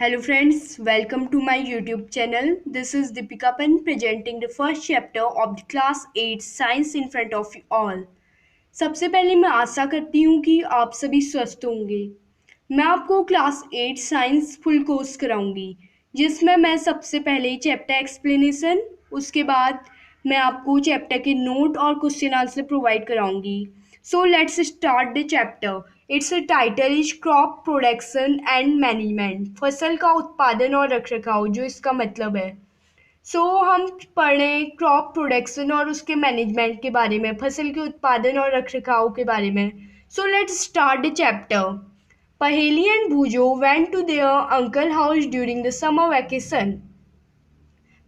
Hello friends, welcome to my YouTube channel. This is Deepika Pan presenting the first chapter of the class 8 science in front of you all. सबसे पहले मैं आशा करती हूँ कि आप सभी स्वस्थ होंगे। मैं आपको क्लास 8 साइंस फुल कोर्स कराऊंगी जिसमें मैं सबसे पहले चैप्टर एक्सप्लेनेशन, उसके बाद मैं आपको चैप्टर के नोट और क्वेश्चन आंसर प्रोवाइड कराऊंगी। So let's start the chapter. Its title is crop production and management, फसल का उत्पादन और रखरखाव, जो इसका मतलब है। हम पढ़ें क्रॉप प्रोडक्शन और उसके मैनेजमेंट के बारे में, फसल के उत्पादन और रखरखाव के बारे में। Let's start the chapter. Paheli and Boojho went to there uncle house during the summer vacation.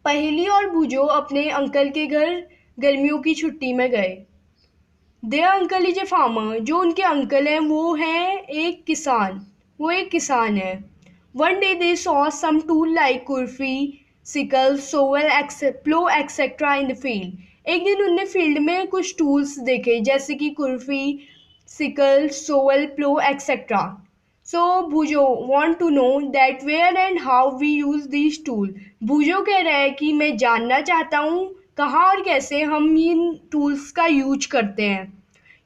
Paheli और भूजो अपने अंकल के घर गर्मियों की छुट्टी में गए। Their uncle is a farmer, जो उनके अंकल हैं वो हैं एक किसान, वो एक किसान है। One day they saw some tool like khurpi, sickle, shovel, plough etcetera in the field. एक दिन उनने फील्ड में कुछ टूल्स देखे जैसे कि khurpi, sickle, shovel, plough etcetera. Boojho want to know that where and how we use these tool। भूजो कह रहा है कि मैं जानना चाहता हूँ कहाँ और कैसे हम इन टूल्स का यूज करते हैं।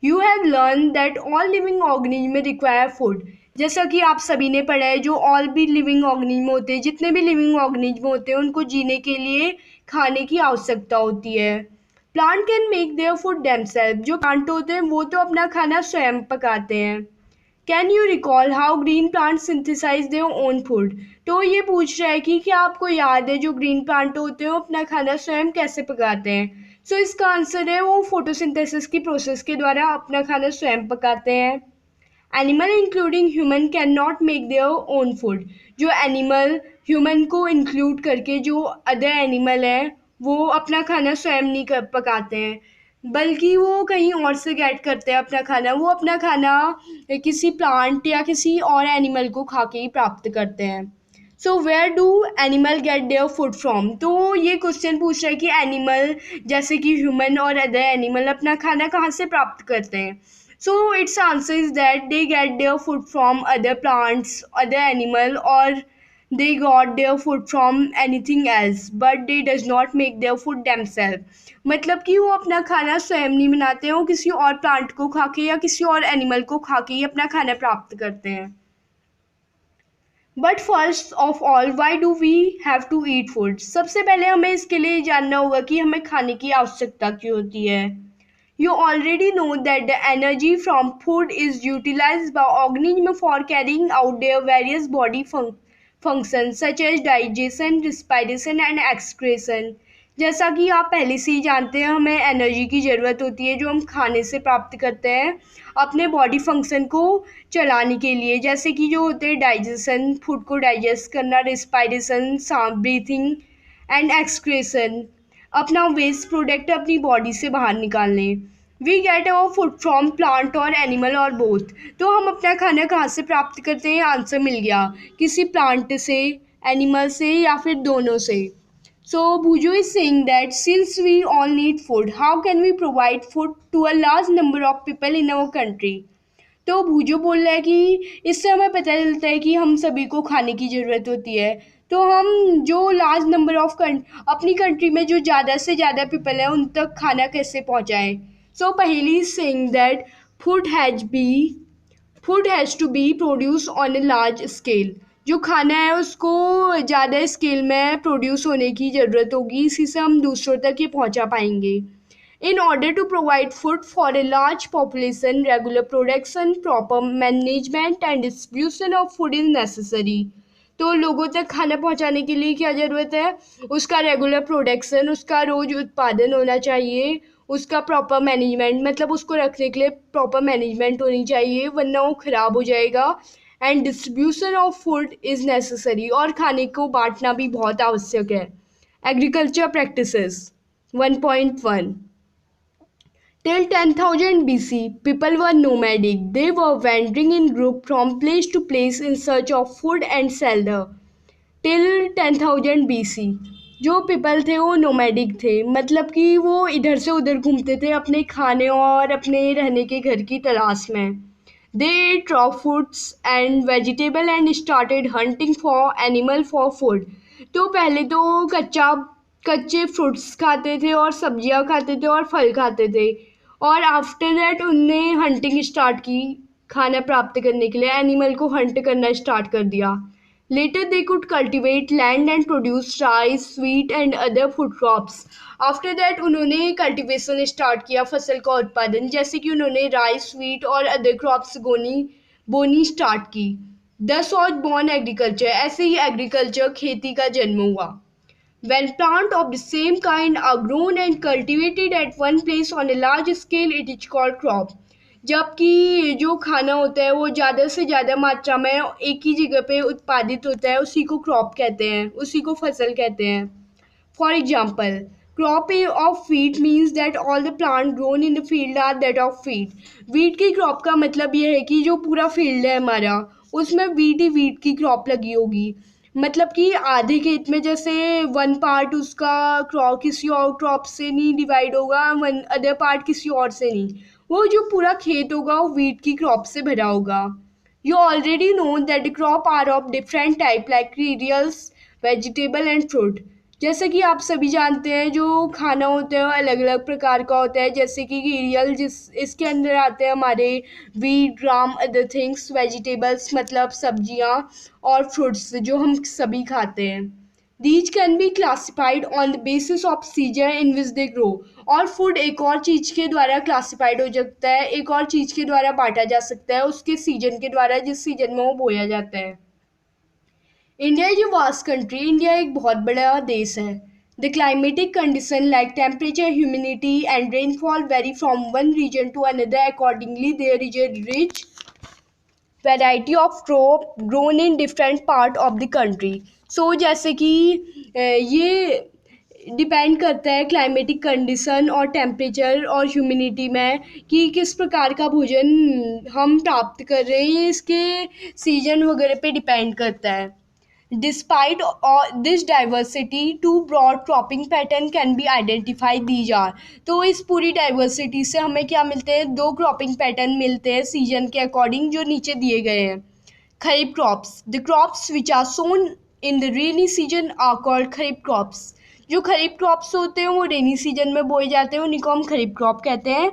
You have learn that all living organism require food. जैसा कि आप सभी ने पढ़ा है, जो ऑल भी लिविंग ऑर्गेनिज्म होते हैं, जितने भी लिविंग ऑर्गेनिज्म होते हैं, उनको जीने के लिए खाने की आवश्यकता होती है। Plant can make their food themself, जो प्लांट होते हैं वो तो अपना खाना स्वयं पकाते हैं। Can you recall how green plant synthesize their own food. तो ये पूछ रहा है कि क्या आपको याद है जो ग्रीन प्लांट होते हैं वो अपना खाना स्वयं कैसे पकाते हैं। इसका आंसर है वो फोटोसिंथेसिस की प्रोसेस के द्वारा अपना खाना स्वयं पकाते हैं। Animal including human can not make their own food. जो एनिमल ह्यूमन को इंक्लूड करके जो अदर एनिमल हैं वो अपना खाना स्वयं नहीं पकाते हैं, बल्कि वो कहीं और से गेट करते हैं अपना खाना। वो अपना खाना किसी प्लांट या किसी और एनिमल को खा के ही प्राप्त करते हैं। Where do animal get their food from. तो ये क्वेश्चन पूछ रहा है कि एनिमल जैसे कि ह्यूमन और अदर एनिमल अपना खाना कहाँ से प्राप्त करते हैं। It's answer is that they get their food from other plants, other animal, और they got their food from anything else but they does not make their food themselves। मतलब कि वो अपना खाना स्वयं नहीं बनाते हैं, वो किसी और प्लांट को खा के या किसी और एनिमल को खा के ही अपना खाना प्राप्त करते हैं। But first of all why do we have to eat food. सबसे पहले हमें इसके लिए जानना होगा कि हमें खाने की आवश्यकता क्यों होती है। You already know that the energy from food is utilized by organisms for carrying out their various body functions such as digestion, respiration and excretion। जैसा कि आप पहले से ही जानते हैं, हमें एनर्जी की ज़रूरत होती है जो हम खाने से प्राप्त करते हैं अपने बॉडी फंक्शन को चलाने के लिए, जैसे कि जो होते हैं डाइजेशन, फूड को डाइजेस्ट करना, रिस्पायरेशन, ब्रीथिंग एंड एक्सक्रेशन, अपना वेस्ट प्रोडक्ट अपनी बॉडी से बाहर निकालने। We get our food from plant और एनिमल और बोथ। तो हम अपना खाना कहाँ से प्राप्त करते हैं, आंसर मिल गया, किसी प्लांट से, एनिमल से या फिर दोनों से। Bhujo is saying that since we all need food, how can we provide food to a large number of people in our country। तो भूजो बोल रहा है कि इससे हमें पता चलता है कि हम सभी को खाने की ज़रूरत होती है, तो हम जो लार्ज नंबर ऑफ अपनी कंट्री में जो ज़्यादा से ज़्यादा पीपल हैं उन तक खाना कैसे पहुँचाएँ। Paheli is saying that food has to be produce on a large scale. जो खाना है उसको ज़्यादा स्केल में प्रोड्यूस होने की ज़रूरत होगी, इसी से हम दूसरों तक ये पहुँचा पाएंगे। In order to provide food for a large population, regular production, proper management and distribution of food is necessary। तो लोगों तक खाना पहुंचाने के लिए क्या ज़रूरत है, उसका रेगुलर प्रोडक्शन, उसका रोज़ उत्पादन होना चाहिए, उसका प्रॉपर मैनेजमेंट, मतलब उसको रखने के लिए प्रॉपर मैनेजमेंट होनी चाहिए वरना वो ख़राब हो जाएगा। And distribution of food is necessary, और खाने को बांटना भी बहुत आवश्यक है। Agriculture practices 1.1। Till 10,000 BC, people were nomadic. They were wandering in group from place to place in search of food and shelter। Till 10,000 BC, जो पीपल थे वो नोमैडिक थे, मतलब कि वो इधर से उधर घूमते थे अपने खाने और अपने रहने के घर की तलाश में। They ate raw foods and vegetable and started hunting for animal for food. तो पहले तो कच्चे फ्रूट्स खाते थे और सब्जियां खाते थे और फल खाते थे, और आफ्टर दैट उनने हंटिंग स्टार्ट की, खाना प्राप्त करने के लिए एनिमल को हंट करना स्टार्ट कर दिया. Later they could cultivate land and produce rice, wheat and other food crops. After that उन्होंने कल्टिवेशन स्टार्ट किया, फसल का उत्पादन, जैसे कि उन्होंने राइस, व्हीट और अदर क्रॉप्स बोनी स्टार्ट की. Thus was born agriculture. ऐसे ही एग्रीकल्चर खेती का जन्म हुआ. When plants of the same kind are grown and cultivated at one place on a large scale, it is called crop. जबकि जो खाना होता है वो ज़्यादा से ज़्यादा मात्रा में एक ही जगह पे उत्पादित होता है, उसी को क्रॉप कहते हैं, उसी को फसल कहते हैं. For example, crop of wheat means that all the plants grown in the field are that of wheat. Wheat की क्रॉप का मतलब ये है कि जो पूरा फील्ड है हमारा, उसमें wheat की क्रॉप लगी होगी. मतलब कि आधे खेत में जैसे वन पार्ट उसका क्रॉप किसी और क्रॉप से नहीं डिवाइड होगा, वन अदर पार्ट किसी और से नहीं, वो जो पूरा खेत होगा वो वीट की क्रॉप से भरा होगा. You already know that the crop are of different type like cereals, vegetable and fruit. जैसे कि आप सभी जानते हैं जो खाना होता है अलग अलग प्रकार का होता है, जैसे कि सीरियल जिस इसके अंदर आते हैं हमारे वीट, ग्राम, अदर थिंग्स, वेजिटेबल्स मतलब सब्जियां, और फ्रूट्स जो हम सभी खाते हैं. These can be classified on the basis of season in which they grow. और फूड एक और चीज़ के द्वारा क्लासिफाइड हो सकता है, एक और चीज़ के द्वारा बांटा जा सकता है उसके सीजन के द्वारा, जिस सीजन में वो बोया जाता है. India is a vast country. India एक बहुत बड़ा देश है. The climatic condition like temperature, humidity and rainfall vary from one region to another. Accordingly there is a rich variety of crop grown in different part of the country. So जैसे कि ये depend करता है climatic condition और temperature और humidity में कि किस प्रकार का भोजन हम प्राप्त कर रहे हैं, ये इसके सीजन वगैरह पे डिपेंड करता है. Despite this diversity, two broad cropping pattern can be identified. These are, तो इस पूरी डाइवर्सिटी से हमें क्या मिलते हैं, दो क्रॉपिंग पैटर्न मिलते हैं सीजन के अकॉर्डिंग जो नीचे दिए गए हैं. Kharif crops. The crops which are sown in the rainy season are called kharif crops. जो खरीफ क्रॉप्स होते हैं वो रेनी सीजन में बोए जाते हैं, उन्हीं को हम खरीफ क्रॉप कहते हैं.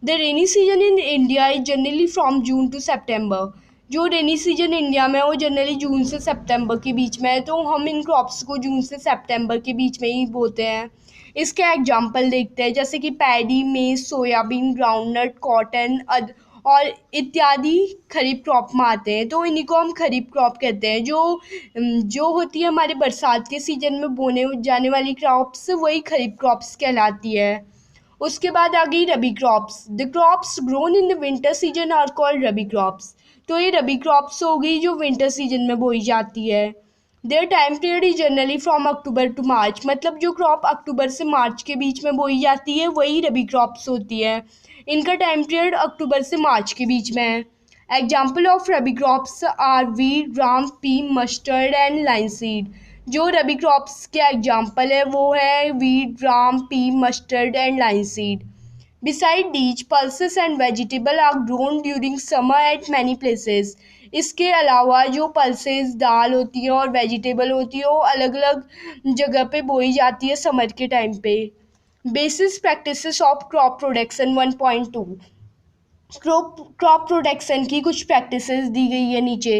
The rainy season in India is generally from June to September. जो रेनी सीजन इंडिया में है वो जनरली जून से सितंबर के बीच में है, तो हम इन क्रॉप्स को जून से सितंबर के बीच में ही बोते हैं. इसके एग्जांपल देखते हैं, जैसे कि पैडी, मेज, सोयाबीन, ग्राउंडनट, कॉटन और इत्यादि खरीफ क्रॉप में आते हैं, तो इन्हीं को हम खरीफ क्रॉप कहते हैं. जो होती है हमारे बरसात के सीजन में बोने जाने वाली क्रॉप्स, वही खरीफ क्रॉप्स कहलाती है. उसके बाद आ गई rabi crops. The crops grown in the winter season are called rabi crops. तो ये रबी क्रॉप्स हो गई जो विंटर सीजन में बोई जाती है. Their time period is generally from October to March. मतलब जो क्रॉप अक्टूबर से मार्च के बीच में बोई जाती है वही रबी क्रॉप्स होती है. इनका टाइम पीरियड अक्टूबर से मार्च के बीच में है. Example of rabi crops are wheat, gram, pea, mustard and linseed. जो रबी क्रॉप्स के एग्जाम्पल है वो है wheat, gram, pea, mustard and linseed. Beside these, pulses and vegetable are grown during summer at many places. इसके अलावा जो पल्सेस दाल होती है और वेजिटेबल होती है वो अलग अलग जगह पे बोई जाती है समर के टाइम पे. Basis practices of crop production 1.2. Crop production की कुछ प्रैक्टिसेस दी गई है नीचे.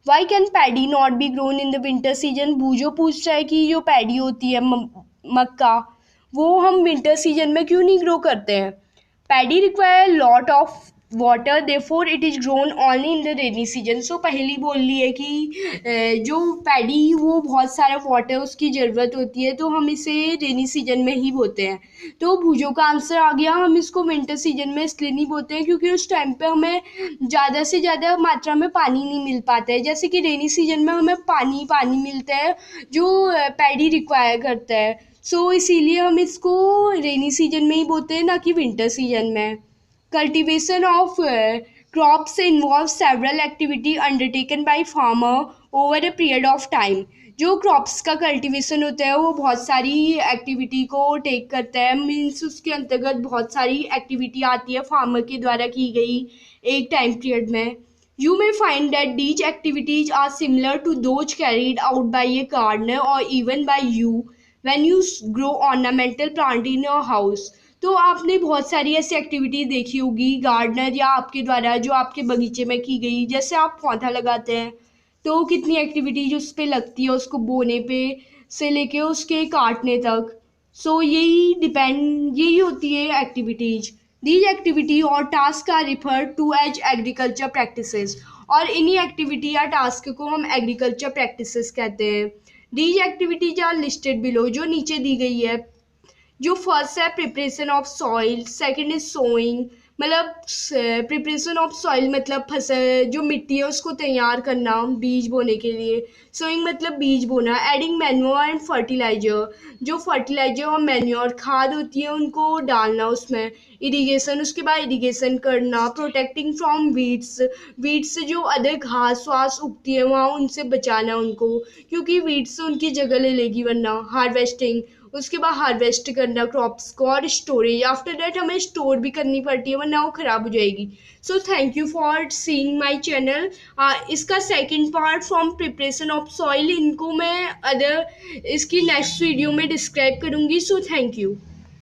Why can paddy not be grown in the winter season. बूझो पूछ रहा है कि जो पैडी होती है मक्का, वो हम विंटर सीजन में क्यों नहीं ग्रो करते हैं. Paddy require lot of water, therefore it is grown only in the rainy season. So पहली बोल ली है कि जो पैडी वो बहुत सारा वाटर उसकी ज़रूरत होती है, तो हम इसे रेनी सीजन में ही बोते हैं. तो भूजो का आंसर आ गया. हम इसको विंटर सीजन में इसलिए नहीं बोते हैं क्योंकि उस टाइम पे हमें ज़्यादा से ज़्यादा मात्रा में पानी नहीं मिल पाता है, जैसे कि रेनी सीजन में हमें पानी मिलता है जो पैडी रिक्वायर करता है. सो इसीलिए हम इसको रेनी सीजन में ही बोते हैं, ना कि विंटर सीजन में. Cultivation of crops involve several activity undertaken by farmer over a period of time. जो क्रॉप्स का कल्टीवेशन होता है वो बहुत सारी एक्टिविटी को टेक करता है, मीन्स उसके अंतर्गत बहुत सारी एक्टिविटी आती है फार्मर के द्वारा की गई एक टाइम पीरियड में। You may find that these activities are similar to those carried out by a gardener or even by you when you grow ornamental plant in your house. तो आपने बहुत सारी ऐसी एक्टिविटी देखी होगी गार्डनर या आपके द्वारा जो आपके बगीचे में की गई। जैसे आप पौधा लगाते हैं तो कितनी एक्टिविटीज उस पे लगती है, उसको बोने पे से लेके उसके काटने तक। सो यही होती है एक्टिविटीज। दीज एक्टिविटी और task are refer to as agriculture practices, और इन्हीं एक्टिविटी या टास्क को हम एग्रीकल्चर प्रैक्टिसेस कहते हैं। These activities are listed below, जो नीचे दी गई है। जो फर्स्ट है preparation of soil, second is sowing, मतलब प्रिपरेशन ऑफ सॉइल मतलब फसल जो मिट्टी है उसको तैयार करना बीज बोने के लिए। सोइंग मतलब बीज बोना। एडिंग मैन्योर एंड फर्टिलाइजर, जो फर्टिलाइजर और मैन्योर खाद होती है उनको डालना उसमें। इरिगेशन, उसके बाद इरिगेशन करना। प्रोटेक्टिंग फ्रॉम वीड्स, वीड्स से जो अदर घास वास उगती है वहाँ उनसे बचाना उनको, क्योंकि वीड्स से उनकी जगह ले लेगी वरना। हार्वेस्टिंग, उसके बाद हार्वेस्ट करना क्रॉप्स को। और स्टोरेज, आफ्टर दैट हमें स्टोर भी करनी पड़ती है वरना वो ख़राब हो जाएगी। So thank you for seeing my channel. इसका second part from preparation of soil, इनको मैं अदर इसकी नेक्स्ट वीडियो में डिस्क्राइब करूँगी। So thank you.